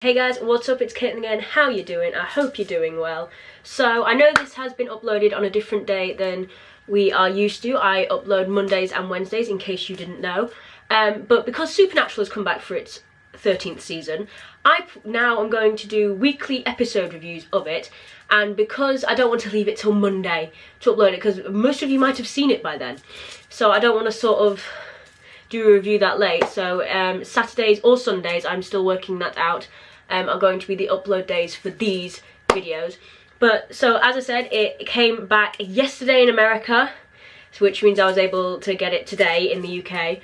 Hey guys, what's up? It's Caitlin again. How you doing? I hope you're doing well. So I know this has been uploaded on a different day than we are used to. I upload Mondays and Wednesdays in case you didn't know. But because Supernatural has come back for its 13th season, now I'm going to do weekly episode reviews of it. And because I don't want to leave it till Monday to upload it, because most of you might have seen it by then. So I don't want to sort of do a review that late. So Saturdays or Sundays, I'm still working that out. Are going to be the upload days for these videos. But so as I said, it came back yesterday in America, which means I was able to get it today in the UK.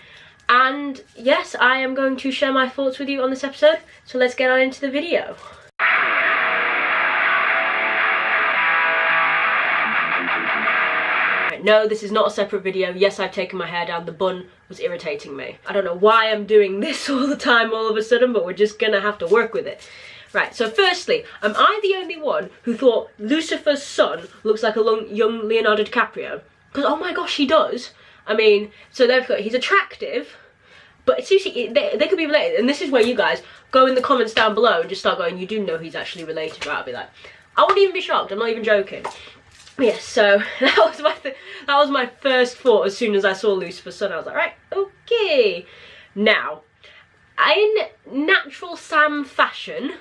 And yes, I am going to share my thoughts with you on this episode. So let's get on into the video. No, this is not a separate video. Yes, I've taken my hair down. The bun was irritating me. I don't know why I'm doing this all the time all of a sudden, but we're just gonna have to work with it. Right, so firstly, am I the only one who thought Lucifer's son looks like a young Leonardo DiCaprio? Because, oh my gosh, he does. I mean, so he's attractive, but seriously, they could be related. And this is where you guys go in the comments down below and just start going, you do know he's actually related, right? I'll be like, I wouldn't even be shocked. I'm not even joking. Yes, so that was my first thought as soon as I saw Lucifer's son. I was like, right, okay. Now, in natural Sam fashion,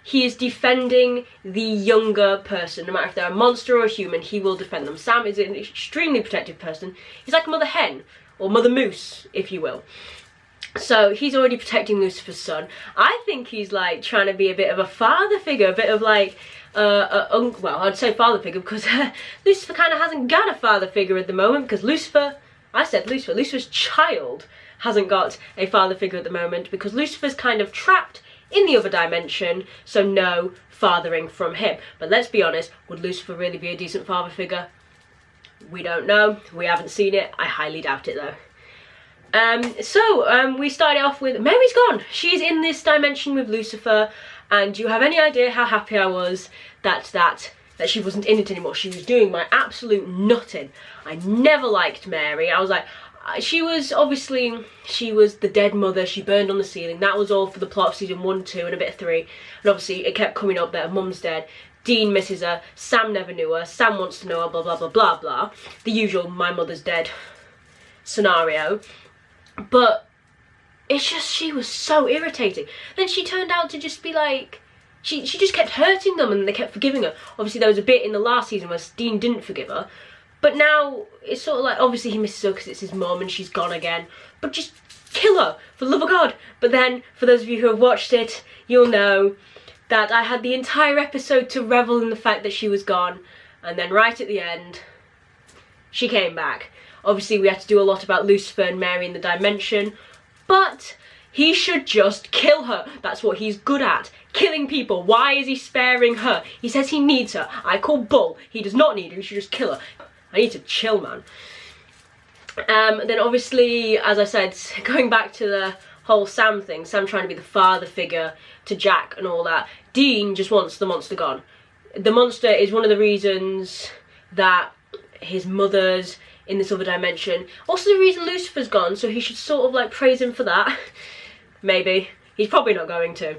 he is defending the younger person. No matter if they're a monster or a human, he will defend them. Sam is an extremely protective person. He's like a mother hen, or mother moose, if you will. So he's already protecting Lucifer's son. I think he's like trying to be a bit of a father figure, a bit of like, well, I'd say father figure because Lucifer kind of hasn't got a father figure at the moment because Lucifer's child hasn't got a father figure at the moment because Lucifer's kind of trapped in the other dimension, so no fathering from him. But let's be honest, would Lucifer really be a decent father figure? We don't know. We haven't seen it. I highly doubt it though. We started off with Mary's gone. She's in this dimension with Lucifer, and do you have any idea how happy I was that she wasn't in it anymore? She was doing my absolute nutting. I never liked Mary. I was like, she was the dead mother. She burned on the ceiling. That was all for the plot of season 1, 2, and a bit of 3. And obviously it kept coming up that her mum's dead. Dean misses her. Sam never knew her. Sam wants to know her. Blah blah blah blah blah. The usual my mother's dead scenario. But it's just, she was so irritating. Then she turned out to just be like, she just kept hurting them and they kept forgiving her. Obviously there was a bit in the last season where Dean didn't forgive her. But now it's sort of like, obviously he misses her because it's his mum and she's gone again. But just kill her, for the love of God. But then, for those of you who have watched it, you'll know that I had the entire episode to revel in the fact that she was gone. And then right at the end, she came back. Obviously we had to do a lot about Lucifer and Mary in the dimension, but he should just kill her. That's what he's good at, killing people. Why is he sparing her? He says he needs her. I call bull. He does not need her, he should just kill her. I need to chill, man. Then obviously, as I said, going back to the whole Sam thing, Sam trying to be the father figure to Jack and all that, Dean just wants the monster gone. The monster is one of the reasons that his mother's in this other dimension. Also the reason Lucifer's gone, so he should sort of like praise him for that. Maybe. He's probably not going to.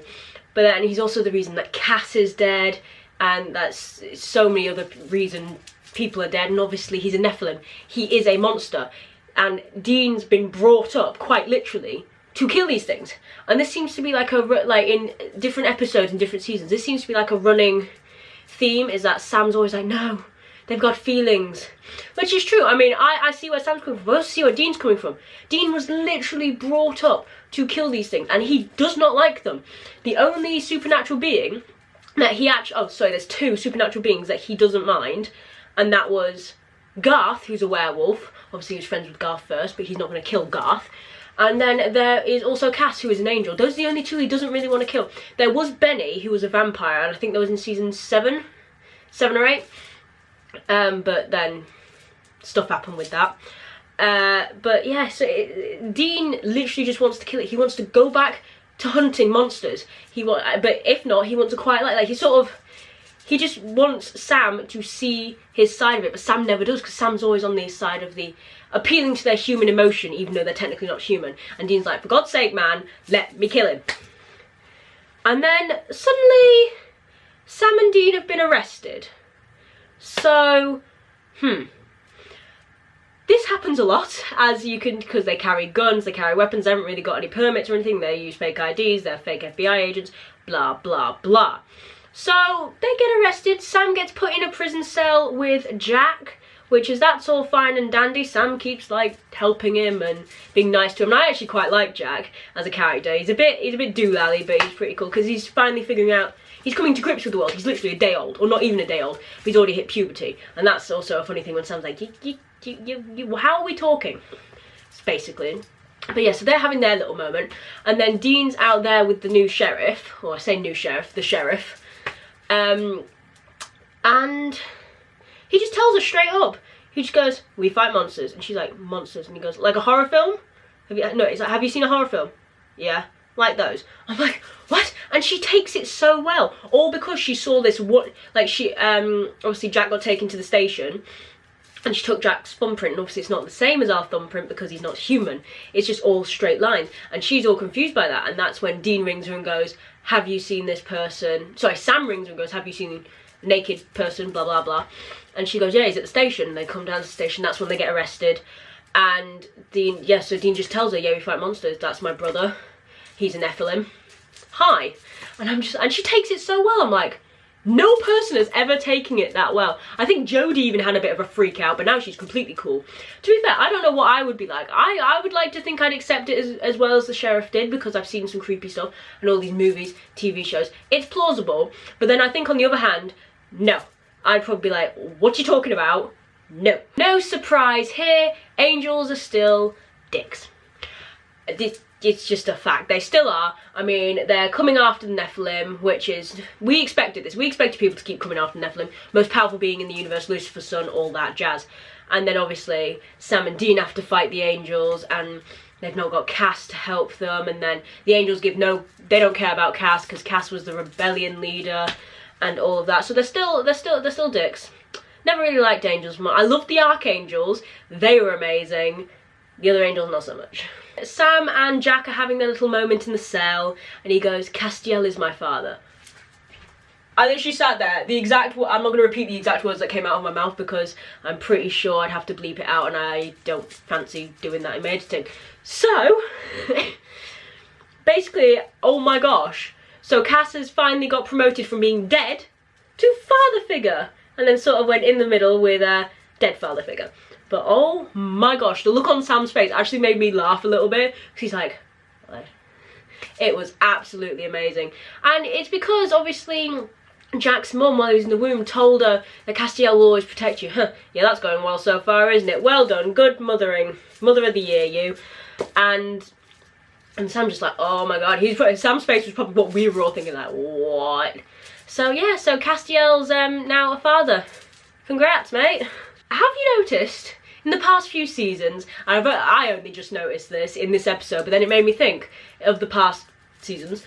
But then he's also the reason that Cass is dead, and that's so many other reasons people are dead, and obviously he's a Nephilim. He is a monster. And Dean's been brought up, quite literally, to kill these things. And this seems to be like in different episodes and different seasons, this seems to be like a running theme, is that Sam's always like, no, they've got feelings. Which is true. I mean, I see where Sam's coming from, but I also see where Dean's coming from. Dean was literally brought up to kill these things, and he does not like them. The only supernatural being that he actually... Oh, sorry, there's 2 supernatural beings that he doesn't mind, and that was Garth, who's a werewolf. Obviously, he was friends with Garth first, but he's not going to kill Garth. And then there is also Cass, who is an angel. Those are the only 2 he doesn't really want to kill. There was Benny, who was a vampire, and I think that was in season 7 or 8. But then stuff happened with that. But yeah, so Dean literally just wants to kill it. He wants to go back to hunting monsters. But if not, he wants a quiet life. Like he just wants Sam to see his side of it, but Sam never does, because Sam's always on the side of the appealing to their human emotion, even though they're technically not human. And Dean's like, for God's sake, man, let me kill him. And then suddenly Sam and Dean have been arrested. So, this happens a lot, as you can, because they carry guns, they carry weapons, they haven't really got any permits or anything, they use fake IDs, they're fake FBI agents, blah, blah, blah. So, they get arrested, Sam gets put in a prison cell with Jack, that's all fine and dandy. Sam keeps, like, helping him and being nice to him. And I actually quite like Jack as a character. He's a bit doolally, but he's pretty cool, because he's finally figuring out, he's coming to grips with the world. He's literally a day old, or not even a day old, but he's already hit puberty. And that's also a funny thing when Sam's like, how are we talking? It's basically. But yeah, so they're having their little moment. And then Dean's out there with the new sheriff, or I say new sheriff, the sheriff. And he just tells her straight up. He just goes, we fight monsters. And she's like, monsters? And he goes, like a horror film? No, he's like, have you seen a horror film? Yeah, like those. I'm like, what? And she takes it so well. All because she saw this, obviously Jack got taken to the station. And she took Jack's thumbprint, and obviously it's not the same as our thumbprint because he's not human. It's just all straight lines. And she's all confused by that. And that's when Dean rings her and goes, have you seen this person? Sorry, Sam rings her and goes, have you seen a naked person, blah, blah, blah. And she goes, yeah, he's at the station. They come down to the station, that's when they get arrested. And Dean, so Dean just tells her, yeah, we fight monsters, that's my brother. He's an Nephilim. Hi. And she takes it so well. I'm like, no person has ever taken it that well. I think Jodie even had a bit of a freak out, but now she's completely cool. To be fair, I don't know what I would be like. I would like to think I'd accept it as well as the sheriff did, because I've seen some creepy stuff and all these movies, TV shows. It's plausible, but then I think on the other hand, no. I'd probably be like, what you talking about? No. No surprise here, angels are still dicks. It's just a fact. They still are. I mean, they're coming after the Nephilim, which is... We expected this. We expected people to keep coming after the Nephilim. Most powerful being in the universe, Lucifer's son, all that jazz. And then obviously Sam and Dean have to fight the angels, and they've not got Cass to help them. And then the angels they don't care about Cass, because Cass was the rebellion leader and all of that. So they're still dicks. Never really liked angels much. I loved the archangels. They were amazing. The other angels, not so much. Sam and Jack are having their little moment in the cell, and he goes, Castiel is my father. I literally sat there, I'm not going to repeat the exact words that came out of my mouth because I'm pretty sure I'd have to bleep it out, and I don't fancy doing that in my editing. So, basically, oh my gosh. So Cass has finally got promoted from being dead to father figure, and then sort of went in the middle with a dead father figure. But oh my gosh, the look on Sam's face actually made me laugh a little bit. He's like, what? It was absolutely amazing. And it's because obviously Jack's mum, while he was in the womb, told her that Castiel will always protect you. Huh, yeah, that's going well so far, isn't it? Well done, good mothering. Mother of the year, you. And Sam's just like, oh my god. Sam's face was probably what we were all thinking, like, what? So yeah, so Castiel's now a father. Congrats, mate. Have you noticed, in the past few seasons, I only just noticed this in this episode, but then it made me think of the past seasons,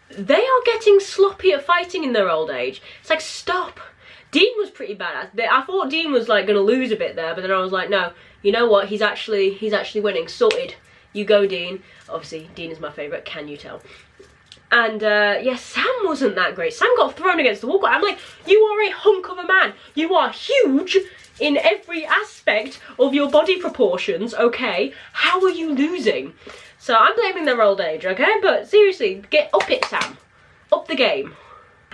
they are getting sloppy at fighting in their old age. It's like, stop. Dean was pretty badass. I thought Dean was like going to lose a bit there, but then I was like, no, you know what, he's actually winning. Sorted. You go, Dean. Obviously, Dean is my favourite, can you tell? And yeah, Sam wasn't that great. Sam got thrown against the wall. I'm like, you are a hunk of a man. You are huge in every aspect of your body proportions, okay? How are you losing? So I'm blaming their old age, okay? But seriously, get up it, Sam. Up the game.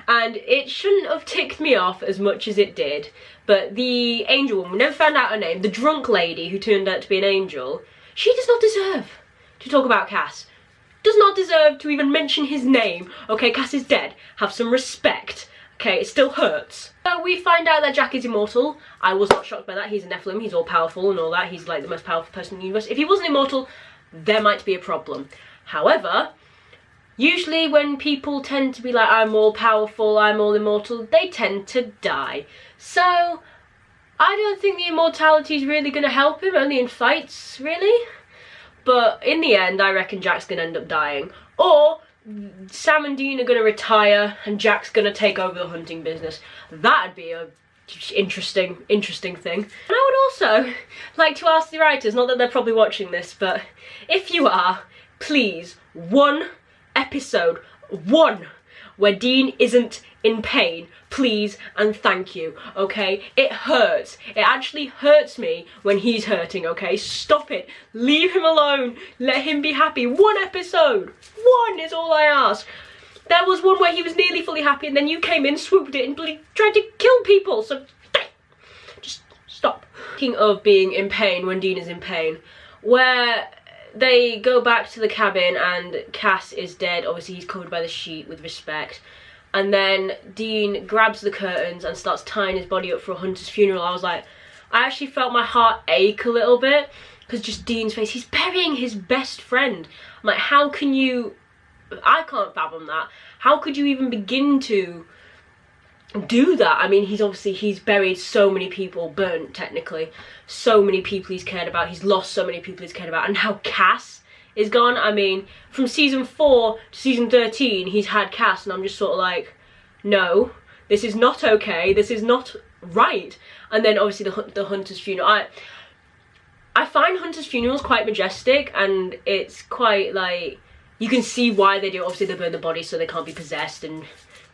And it shouldn't have ticked me off as much as it did, but the angel woman, we never found out her name, the drunk lady who turned out to be an angel, she does not deserve to talk about Cass. Does not deserve to even mention his name. Okay, Cass is dead. Have some respect. Okay, it still hurts. So we find out that Jack is immortal. I was not shocked by that. He's a Nephilim, he's all powerful and all that. He's like the most powerful person in the universe. If he wasn't immortal, there might be a problem. However, usually when people tend to be like, I'm all powerful, I'm all immortal, they tend to die. So, I don't think the immortality is really going to help him, only in fights, really. But in the end, I reckon Jack's going to end up dying. Or Sam and Dean are going to retire and Jack's going to take over the hunting business. That'd be a interesting thing. And I would also like to ask the writers, not that they're probably watching this, but if you are, please, one episode, where Dean isn't in pain, please and thank you, okay? It hurts. It actually hurts me when he's hurting, okay? Stop it. Leave him alone. Let him be happy. One episode. One is all I ask. There was one where he was nearly fully happy and then you came in, swooped it and tried to kill people, so just stop. Speaking of being in pain when Dean is in pain, where they go back to the cabin and Cass is dead. Obviously he's covered by the sheet with respect. And then Dean grabs the curtains and starts tying his body up for a hunter's funeral. I was like, I actually felt my heart ache a little bit. Because just Dean's face, he's burying his best friend. I'm like, how can you, I can't fathom that. How could you even begin to do that? I mean, he's buried so many people, burnt technically. So many people he's cared about. He's lost so many people he's cared about. And how Cass is gone. I mean, from season 4 to season 13, he's had Cass, and I'm just sort of like, no, this is not okay. This is not right. And then obviously the hunter's funeral. I find hunters' funerals quite majestic, and it's quite like, you can see why they do. Obviously they burn the body so they can't be possessed and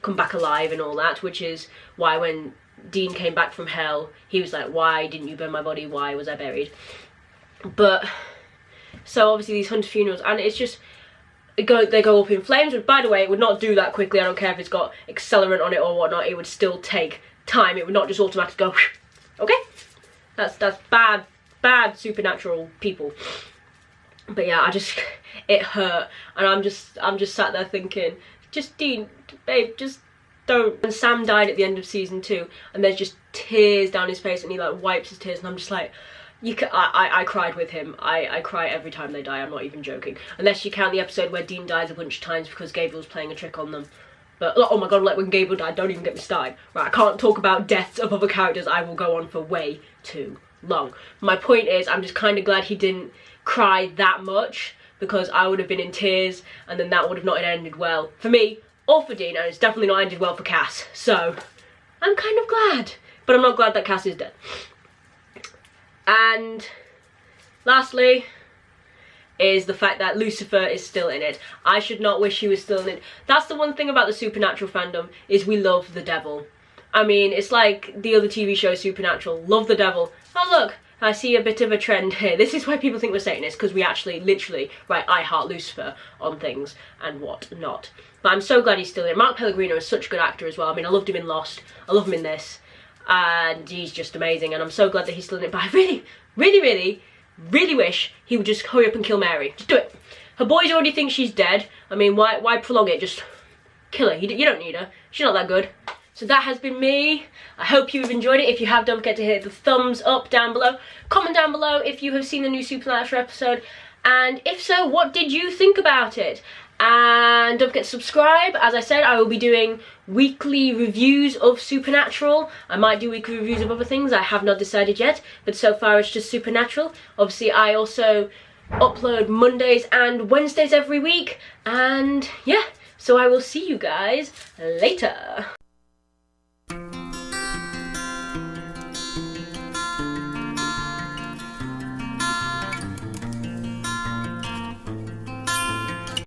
come back alive and all that, which is why when Dean came back from hell, he was like, why didn't you burn my body? Why was I buried? But so obviously these hunter funerals, and it's just, they go up in flames, which by the way, it would not do that quickly. I don't care if it's got accelerant on it or whatnot, it would still take time. It would not just automatically go, okay? That's bad supernatural people. But yeah, it hurt, and I'm just sat there thinking, just Dean, babe, just don't. And Sam died at the end of season 2, and there's just tears down his face, and he like wipes his tears, and I'm just like, I cried with him. I cry every time they die, I'm not even joking. Unless you count the episode where Dean dies a bunch of times because Gabriel's playing a trick on them. But, oh my god, like when Gabriel died, don't even get me started. Right, I can't talk about deaths of other characters, I will go on for way too long. My point is, I'm just kind of glad he didn't cry that much, because I would have been in tears, and then that would have not ended well for me, or for Dean, and it's definitely not ended well for Cass. So, I'm kind of glad. But I'm not glad that Cass is dead. And lastly is the fact that Lucifer is still in it. I should not wish he was still in it. That's the one thing about the Supernatural fandom, is we love the devil. I mean, it's like the other TV show Supernatural, love the devil. Oh look, I see a bit of a trend here. This is why people think we're Satanists, because we actually literally write I heart Lucifer on things and what not. But I'm so glad he's still in it. Mark Pellegrino is such a good actor as well. I mean, I loved him in Lost, I love him in this. And he's just amazing, and I'm so glad that he's still in it. But I really wish he would just hurry up and kill Mary. Just do it. Her boys already think she's dead. I mean, why prolong it? Just kill her. You don't need her. She's not that good. So that has been me. I hope you've enjoyed it. If you have, don't forget to hit the thumbs up down below. Comment down below if you have seen the new Supernatural episode. And if so, what did you think about it? And don't forget to subscribe. As I said, I will be doing weekly reviews of Supernatural. I might do weekly reviews of other things, I have not decided yet, but so far it's just Supernatural. Obviously I also upload Mondays and Wednesdays every week, and yeah, so I will see you guys later.